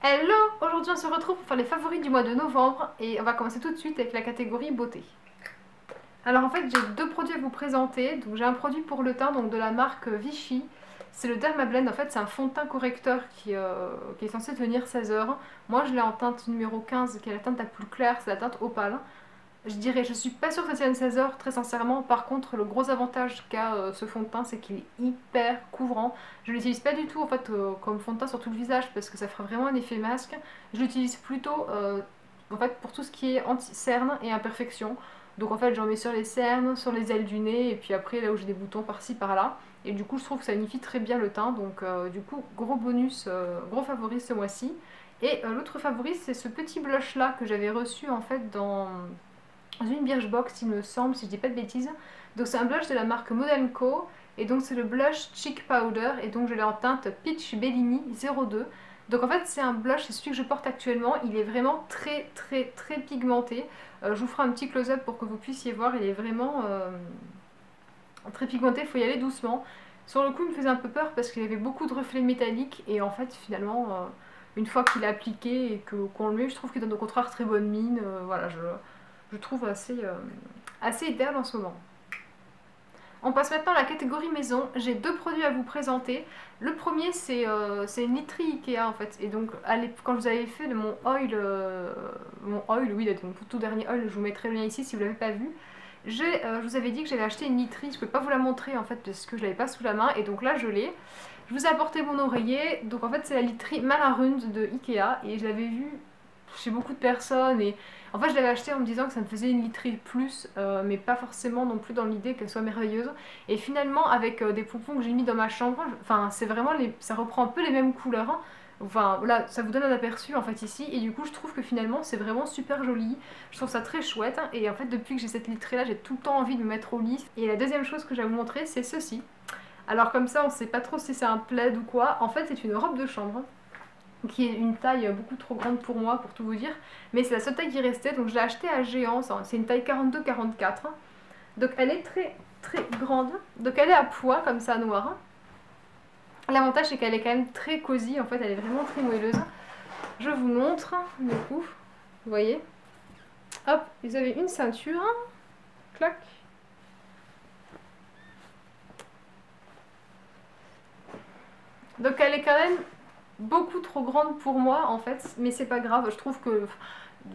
Hello! Aujourd'hui on se retrouve pour faire les favoris du mois de novembre et on va commencer tout de suite avec la catégorie beauté. Alors en fait j'ai deux produits à vous présenter. Donc j'ai un produit pour le teint donc de la marque Vichy. C'est le Dermablend, en fait c'est un fond de teint correcteur qui est censé tenir 16 heures. Moi je l'ai en teinte numéro 15 qui est la teinte la plus claire, c'est la teinte opale. Je suis pas sûre que ça tienne 16 heures, très sincèrement. Par contre, le gros avantage qu'a ce fond de teint, c'est qu'il est hyper couvrant. Je l'utilise pas du tout en fait comme fond de teint sur tout le visage parce que ça fera vraiment un effet masque. Je l'utilise plutôt en fait pour tout ce qui est anti-cernes et imperfections. Donc en fait, j'en mets sur les cernes, sur les ailes du nez et puis après là où j'ai des boutons par-ci par-là. Et du coup, je trouve que ça unifie très bien le teint. Donc du coup, gros bonus, gros favori ce mois-ci. Et l'autre favori, c'est ce petit blush là que j'avais reçu en fait dans une Birchbox il me semble, si je dis pas de bêtises. Donc c'est un blush de la marque Modern Co. Et donc c'est le blush Cheek Powder. Et donc je l'ai en teinte Peach Bellini 02. Donc en fait c'est un blush, c'est celui que je porte actuellement. Il est vraiment très pigmenté. Je vous ferai un petit close-up pour que vous puissiez voir. Il est vraiment très pigmenté, il faut y aller doucement. Sur le coup il me faisait un peu peur parce qu'il avait beaucoup de reflets métalliques. Et en fait finalement une fois qu'il est appliqué et qu'on le met, je trouve qu'il donne au contraire très bonne mine. Voilà, je trouve assez idéal en ce moment. On passe maintenant à la catégorie maison. J'ai deux produits à vous présenter. Le premier c'est une literie Ikea en fait. Et donc quand je vous avais fait de mon oil, oui, mon tout dernier oil, je vous mettrai le lien ici si vous ne l'avez pas vu. Je vous avais dit que j'avais acheté une literie, je ne peux pas vous la montrer en fait parce que je l'avais pas sous la main et donc là je l'ai. Je vous ai apporté mon oreiller, donc en fait c'est la literie Malarund de Ikea et je l'avais vue chez beaucoup de personnes et en fait je l'avais acheté en me disant que ça me faisait une literie de plus mais pas forcément non plus dans l'idée qu'elle soit merveilleuse et finalement avec des pompons que j'ai mis dans ma chambre, enfin c'est vraiment ça reprend un peu les mêmes couleurs hein. Enfin là ça vous donne un aperçu en fait ici et du coup je trouve que finalement c'est vraiment super joli, je trouve ça très chouette hein. Et en fait depuis que j'ai cette literie là j'ai tout le temps envie de me mettre au lit. Et la deuxième chose que je vais vous montrer c'est ceci. Alors comme ça on sait pas trop si c'est un plaid ou quoi, en fait c'est une robe de chambre qui est une taille beaucoup trop grande pour moi pour tout vous dire, mais c'est la seule taille qui restait donc je l'ai achetée à Géant, c'est une taille 42-44, donc elle est très grande, donc elle est à poids comme ça noire. L'avantage c'est qu'elle est quand même très cosy, en fait elle est vraiment très moelleuse. Je vous montre du coup, vous voyez, hop, vous avez une ceinture, clac. Donc elle est quand même beaucoup trop grande pour moi en fait, mais c'est pas grave, je trouve que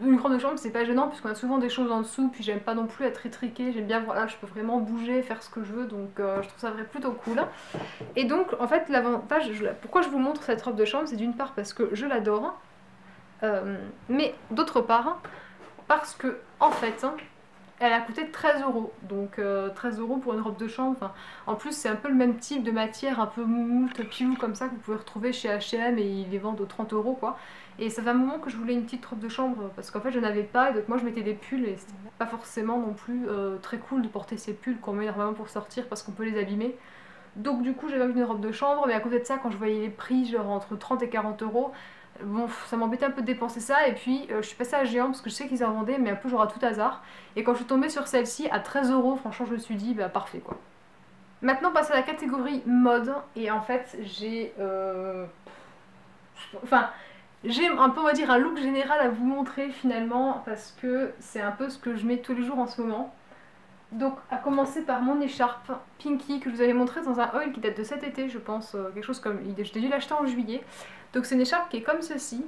une robe de chambre c'est pas gênant puisqu'on a souvent des choses en dessous, puis j'aime pas non plus être étriquée, j'aime bien, voilà, je peux vraiment bouger, faire ce que je veux, donc je trouve ça plutôt cool. Et donc en fait l'avantage, pourquoi je vous montre cette robe de chambre, c'est d'une part parce que je l'adore, mais d'autre part parce que en fait elle a coûté 13 €, donc 13 € pour une robe de chambre. Enfin, en plus c'est un peu le même type de matière, un peu mou, piou comme ça que vous pouvez retrouver chez H&M et ils les vendent aux 30 € quoi. Et ça fait un moment que je voulais une petite robe de chambre parce qu'en fait je n'avais pas, et donc moi je mettais des pulls et c'était pas forcément non plus très cool de porter ces pulls qu'on met normalement pour sortir parce qu'on peut les abîmer. Donc du coup j'avais envie d'une robe de chambre, mais à côté de ça quand je voyais les prix genre entre 30 et 40 €, bon, ça m'embêtait un peu de dépenser ça, et puis je suis passée à Géant parce que je sais qu'ils en vendaient, mais un peu genre à tout hasard. Et quand je suis tombée sur celle-ci à 13 €, franchement je me suis dit bah parfait quoi. Maintenant on passe à la catégorie mode, et en fait j'ai enfin j'ai un peu on va dire un look général à vous montrer finalement parce que c'est un peu ce que je mets tous les jours en ce moment. Donc à commencer par mon écharpe Pinky que je vous avais montré dans un haul qui date de cet été je pense, quelque chose comme, j'ai dû l'acheter en juillet. Donc c'est une écharpe qui est comme ceci,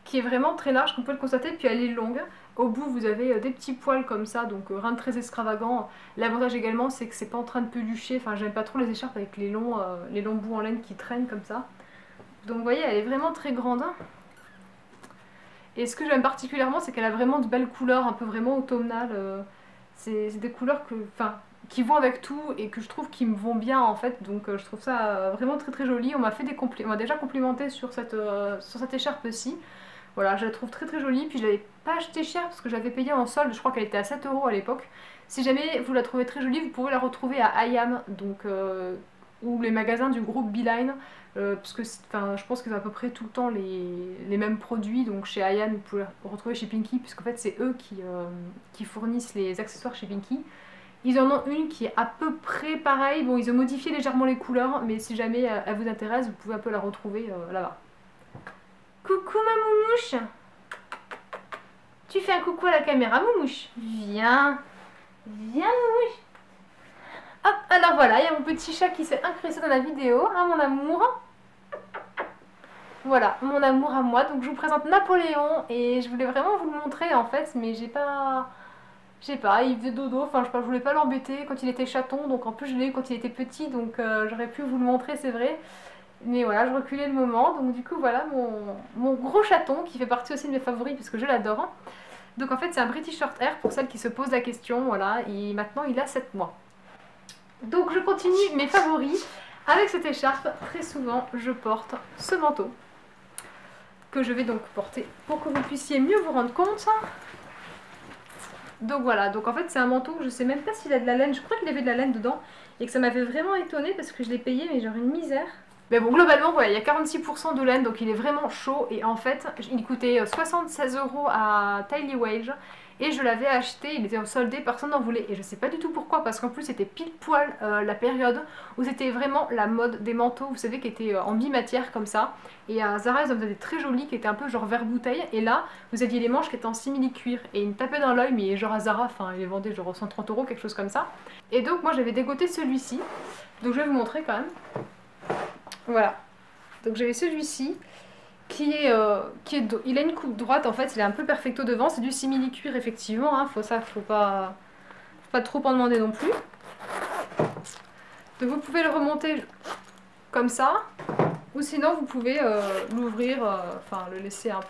qui est vraiment très large comme vous pouvez le constater, puis elle est longue. Au bout vous avez des petits poils comme ça, donc rien de très extravagant. L'avantage également c'est que c'est pas en train de pelucher, enfin j'aime pas trop les écharpes avec les longs bouts en laine qui traînent comme ça. Donc vous voyez elle est vraiment très grande. Et ce que j'aime particulièrement c'est qu'elle a vraiment de belles couleurs, un peu vraiment automnales. C'est des couleurs qui vont avec tout et que je trouve qui me vont bien en fait, donc je trouve ça vraiment très joli. On m'a déjà complimenté sur cette écharpe-ci. Voilà, je la trouve très jolie, puis je l'avais pas acheté cher parce que j'avais payé en solde, je crois qu'elle était à 7 € à l'époque. Si jamais vous la trouvez très jolie, vous pouvez la retrouver à IAM, donc, ou les magasins du groupe Beeline, parce que je pense qu'ils ont à peu près tout le temps les mêmes produits, donc chez IAM vous pouvez la retrouver chez Pinky, puisqu'en fait c'est eux qui fournissent les accessoires chez Pinky. Ils en ont une qui est à peu près pareille, bon ils ont modifié légèrement les couleurs, mais si jamais elle vous intéresse, vous pouvez un peu la retrouver là-bas. Coucou ma moumouche. Tu fais un coucou à la caméra, moumouche. Viens. Viens, moumouche. Hop, alors voilà, il y a mon petit chat qui s'est incrusté dans la vidéo, hein, mon amour. Voilà, mon amour à moi. Donc je vous présente Napoléon et je voulais vraiment vous le montrer en fait, mais j'ai pas... Je sais pas, il faisait dodo, enfin je sais pas, je voulais pas l'embêter quand il était chaton, donc en plus je l'ai eu quand il était petit, donc j'aurais pu vous le montrer, c'est vrai. Mais voilà, je reculais le moment, donc du coup voilà mon gros chaton qui fait partie aussi de mes favoris puisque je l'adore. Donc en fait c'est un British Shorthair pour celles qui se posent la question, voilà, et maintenant il a 7 mois. Donc je continue mes favoris avec cette écharpe. Très souvent je porte ce manteau que je vais donc porter pour que vous puissiez mieux vous rendre compte. Donc voilà, donc en fait c'est un manteau, je sais même pas s'il a de la laine, je crois qu'il avait de la laine dedans et que ça m'avait vraiment étonnée parce que je l'ai payé mais genre une misère. Mais bon globalement voilà, il y a 46% de laine donc il est vraiment chaud et en fait il coûtait 76 € à Daily Wage et je l'avais acheté, il était en soldé, personne n'en voulait et je sais pas du tout pourquoi parce qu'en plus c'était pile poil la période où c'était vraiment la mode des manteaux, vous savez, qui étaient en bimatière comme ça et à Zara ils en faisaient des très jolis qui étaient un peu genre vert bouteille et là vous aviez les manches qui étaient en simili cuir et ils me tapaient dans l'œil mais genre à Zara, enfin ils les vendaient genre 130 €, quelque chose comme ça. Et donc moi j'avais dégoté celui-ci, donc je vais vous montrer quand même. Voilà, donc j'avais celui-ci qui est, il a une coupe droite en fait, il est un peu perfecto devant, c'est du simili cuir effectivement, hein, faut pas trop en demander non plus. Donc vous pouvez le remonter comme ça, ou sinon vous pouvez l'ouvrir, enfin le laisser un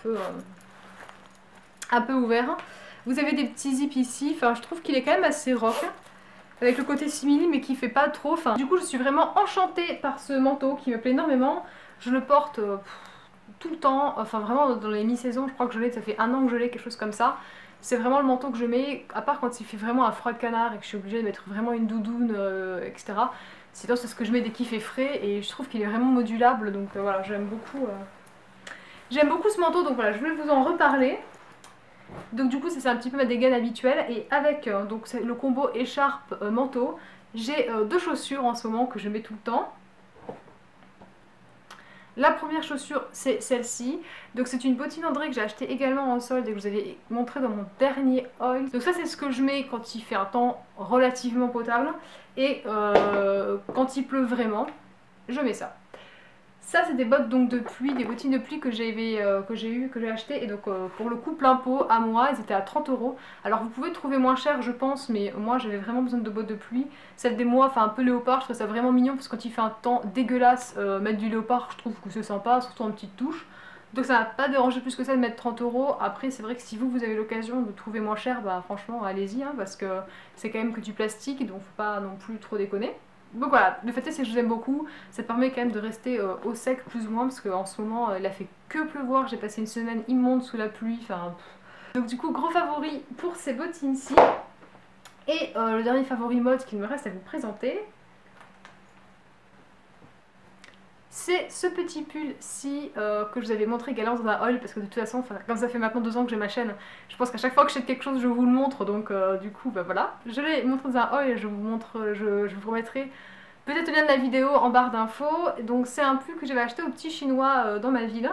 peu ouvert. Vous avez des petits zips ici, enfin je trouve qu'il est quand même assez rock, avec le côté simili mais qui fait pas trop, enfin du coup je suis vraiment enchantée par ce manteau qui me plaît énormément. Je le porte tout le temps, enfin vraiment dans les mi-saisons, je crois que je l'ai, ça fait 1 an que je l'ai, quelque chose comme ça. C'est vraiment le manteau que je mets, à part quand il fait vraiment un froid de canard et que je suis obligée de mettre vraiment une doudoune, etc. Sinon c'est ce que je mets dès qu'il fait frais et je trouve qu'il est vraiment modulable, donc voilà, j'aime beaucoup ce manteau, donc voilà, je voulais vous en reparler. Donc du coup c'est un petit peu ma dégaine habituelle et avec donc le combo écharpe manteau, j'ai 2 chaussures en ce moment que je mets tout le temps. La première chaussure c'est celle-ci, donc c'est une bottine André que j'ai acheté également en solde et que je vous avais montré dans mon dernier haul. Donc ça c'est ce que je mets quand il fait un temps relativement potable et quand il pleut vraiment, je mets ça. Ça c'est des bottes donc de pluie, des bottines de pluie que j'ai acheté et donc pour le coup plein pot à moi, elles étaient à 30 €. Alors vous pouvez trouver moins cher je pense, mais moi j'avais vraiment besoin de bottes de pluie. Celle des mois, enfin un peu léopard, je trouve ça vraiment mignon parce que quand il fait un temps dégueulasse, mettre du léopard je trouve que c'est sympa, surtout en petite touche. Donc ça m'a pas dérangé plus que ça de mettre 30 €. Après c'est vrai que si vous avez l'occasion de trouver moins cher, bah franchement allez-y hein, parce que c'est quand même que du plastique donc faut pas non plus trop déconner. Donc voilà, le fait est que je vous aime beaucoup, ça permet quand même de rester au sec plus ou moins parce qu'en ce moment il a fait que pleuvoir, j'ai passé une semaine immonde sous la pluie, enfin... Donc du coup gros favori pour ces bottines-ci. Et le dernier favori mode qu'il me reste à vous présenter, c'est ce petit pull-ci que je vous avais montré également dans un haul parce que de toute façon, comme ça fait maintenant 2 ans que j'ai ma chaîne, je pense qu'à chaque fois que j'achète quelque chose je vous le montre, donc du coup bah voilà. Je l'ai montré dans un haul et je vous remettrai peut-être le lien de la vidéo en barre d'infos. Donc c'est un pull que j'avais acheté au petit chinois dans ma ville.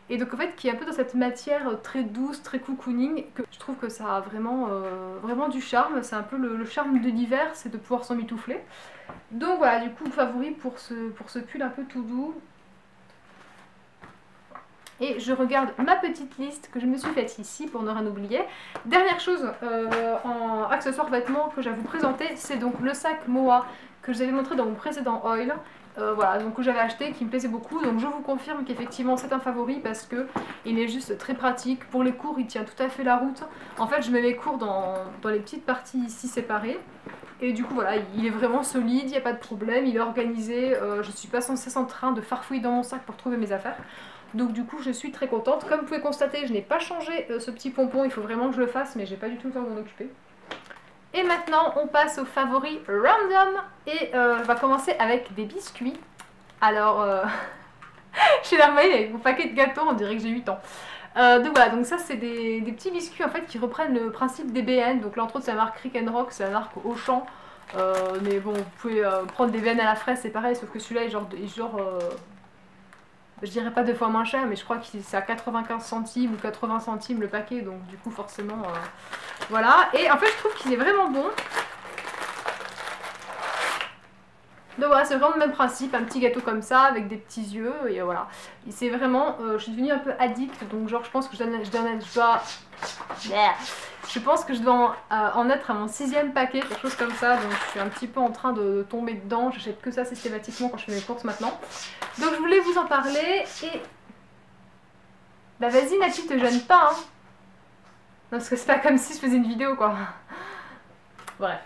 Et donc en fait qui est un peu dans cette matière très douce, très cocooning, que je trouve que ça a vraiment, vraiment du charme. C'est un peu le charme de l'hiver, c'est de pouvoir s'en mitoufler. Donc voilà, du coup favori pour ce pull un peu tout doux. Et je regarde ma petite liste que je me suis faite ici pour ne rien oublier. Dernière chose en accessoires vêtements que j'ai à vous présenter, c'est donc le sac Moa que je vous avais montré dans mon précédent haul. Voilà, donc que j'avais acheté, qui me plaisait beaucoup, donc je vous confirme qu'effectivement c'est un favori parce que il est juste très pratique. Pour les cours il tient tout à fait la route. En fait je mets mes cours dans les petites parties ici séparées et du coup voilà, il est vraiment solide, il n'y a pas de problème, il est organisé, je suis pas sans cesse en train de farfouiller dans mon sac pour trouver mes affaires. Donc du coup je suis très contente. Comme vous pouvez constater, je n'ai pas changé ce petit pompon, il faut vraiment que je le fasse mais j'ai pas du tout le temps de m'en occuper. Et maintenant on passe aux favoris random et on va commencer avec des biscuits. Alors je suis là avec mon paquet de gâteaux, on dirait que j'ai 8 ans. Donc voilà, donc ça c'est des petits biscuits en fait qui reprennent le principe des BN. Donc là entre autres c'est la marque Rick and Rock, c'est la marque Auchan. Mais bon vous pouvez prendre des BN à la fraise, c'est pareil, sauf que celui-là est genre je dirais pas 2 fois moins cher, mais je crois que c'est à 95 centimes ou 80 centimes le paquet, donc du coup forcément, voilà. Et en fait je trouve qu'il est vraiment bon. Donc voilà, c'est vraiment le même principe, un petit gâteau comme ça, avec des petits yeux, et voilà. Et c'est vraiment, je suis devenue un peu addict, donc genre je pense que je pense que je dois en être à mon 6e paquet, quelque chose comme ça, donc je suis un petit peu en train de tomber dedans, j'achète que ça systématiquement quand je fais mes courses maintenant. Donc je voulais vous en parler, et... Bah vas-y Nati, te gêne pas, hein. Non, parce que c'est pas comme si je faisais une vidéo, quoi. Bref.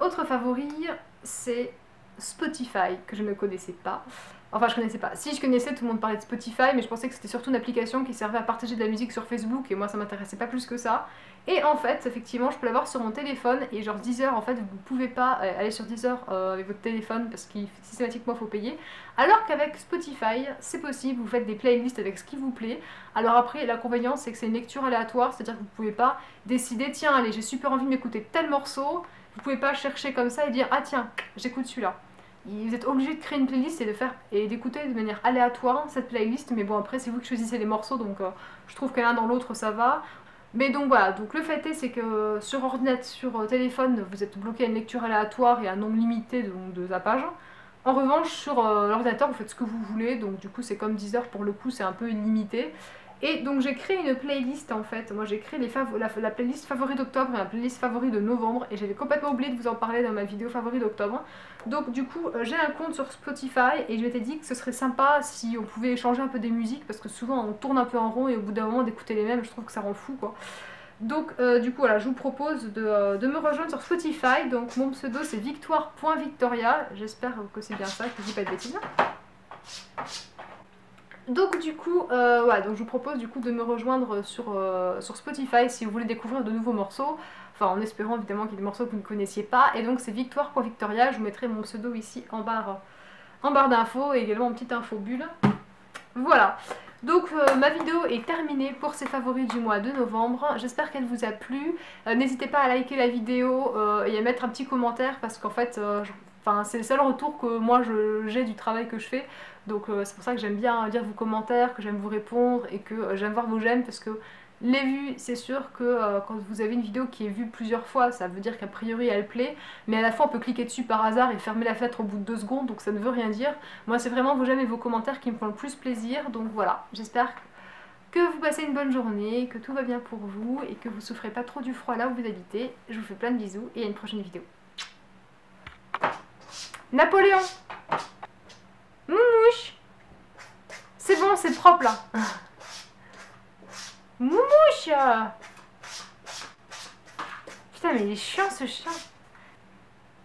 Autre favori, c'est Spotify, que je ne connaissais pas. Enfin, je connaissais pas. Si, je connaissais, tout le monde parlait de Spotify, mais je pensais que c'était surtout une application qui servait à partager de la musique sur Facebook, et moi, ça m'intéressait pas plus que ça. Et en fait, effectivement, je peux l'avoir sur mon téléphone, et genre Deezer, en fait, vous pouvez pas aller sur Deezer avec votre téléphone, parce qu'il systématiquement, faut payer. Alors qu'avec Spotify, c'est possible, vous faites des playlists avec ce qui vous plaît. Alors après, l'inconvénient, c'est que c'est une lecture aléatoire, c'est-à-dire que vous pouvez pas décider, tiens, allez, j'ai super envie de m'écouter tel morceau. Vous pouvez pas chercher comme ça et dire ah tiens, j'écoute celui-là. Vous êtes obligé de créer une playlist et d'écouter de manière aléatoire cette playlist, mais bon après c'est vous qui choisissez les morceaux, donc je trouve que l'un dans l'autre ça va. Mais donc voilà, donc le fait est c'est que sur ordinateur, sur téléphone, vous êtes bloqué à une lecture aléatoire et à un nombre limité de zappage. En revanche sur l'ordinateur vous faites ce que vous voulez, donc du coup c'est comme Deezer, pour le coup c'est un peu illimité. Et donc j'ai créé une playlist en fait, moi j'ai créé la playlist favori d'octobre et la playlist favori de novembre, et j'avais complètement oublié de vous en parler dans ma vidéo favori d'octobre. Donc du coup j'ai un compte sur Spotify et je m'étais dit que ce serait sympa si on pouvait échanger un peu des musiques, parce que souvent on tourne un peu en rond et au bout d'un moment d'écouter les mêmes, je trouve que ça rend fou quoi. Donc du coup voilà, je vous propose de me rejoindre sur Spotify, donc mon pseudo c'est victoire.victoria, j'espère que c'est bien ça, que je dis pas de bêtises. Donc du coup, voilà, donc je vous propose du coup de me rejoindre sur Spotify si vous voulez découvrir de nouveaux morceaux, enfin en espérant évidemment qu'il y ait des morceaux que vous ne connaissiez pas, et donc c'est victoire.victoria, je vous mettrai mon pseudo ici en barre d'infos, et également en petite info bulle. Voilà, donc ma vidéo est terminée pour ces favoris du mois de novembre, j'espère qu'elle vous a plu, n'hésitez pas à liker la vidéo et à mettre un petit commentaire, parce qu'en fait, c'est le seul retour que moi j'ai du travail que je fais. Donc c'est pour ça que j'aime bien lire vos commentaires, que j'aime vous répondre et que j'aime voir vos j'aime, parce que les vues, c'est sûr que quand vous avez une vidéo qui est vue plusieurs fois, ça veut dire qu'a priori elle plaît, mais à la fois on peut cliquer dessus par hasard et fermer la fenêtre au bout de 2 secondes, donc ça ne veut rien dire. Moi c'est vraiment vos j'aime et vos commentaires qui me font le plus plaisir, donc voilà, j'espère que vous passez une bonne journée, que tout va bien pour vous et que vous souffrez pas trop du froid là où vous habitez. Je vous fais plein de bisous et à une prochaine vidéo. Napoléon! Moumouche! C'est bon, c'est propre là. Moumouche! Putain, mais il est chiant ce chat.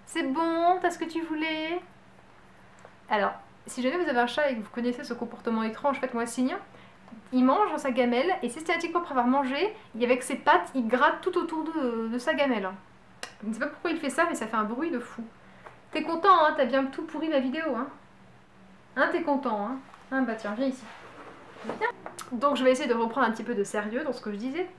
C'est bon, t'as ce que tu voulais? Alors, si jamais vous avez un chat et que vous connaissez ce comportement étrange, faites-moi signe. Il mange dans sa gamelle et systématiquement après avoir mangé, avec ses pattes, il gratte tout autour de sa gamelle. Je ne sais pas pourquoi il fait ça, mais ça fait un bruit de fou. T'es content, hein? T'as bien tout pourri ma vidéo, hein? Hein, t'es content, hein? Ah bah tiens, viens ici. Viens. Donc je vais essayer de reprendre un petit peu de sérieux dans ce que je disais.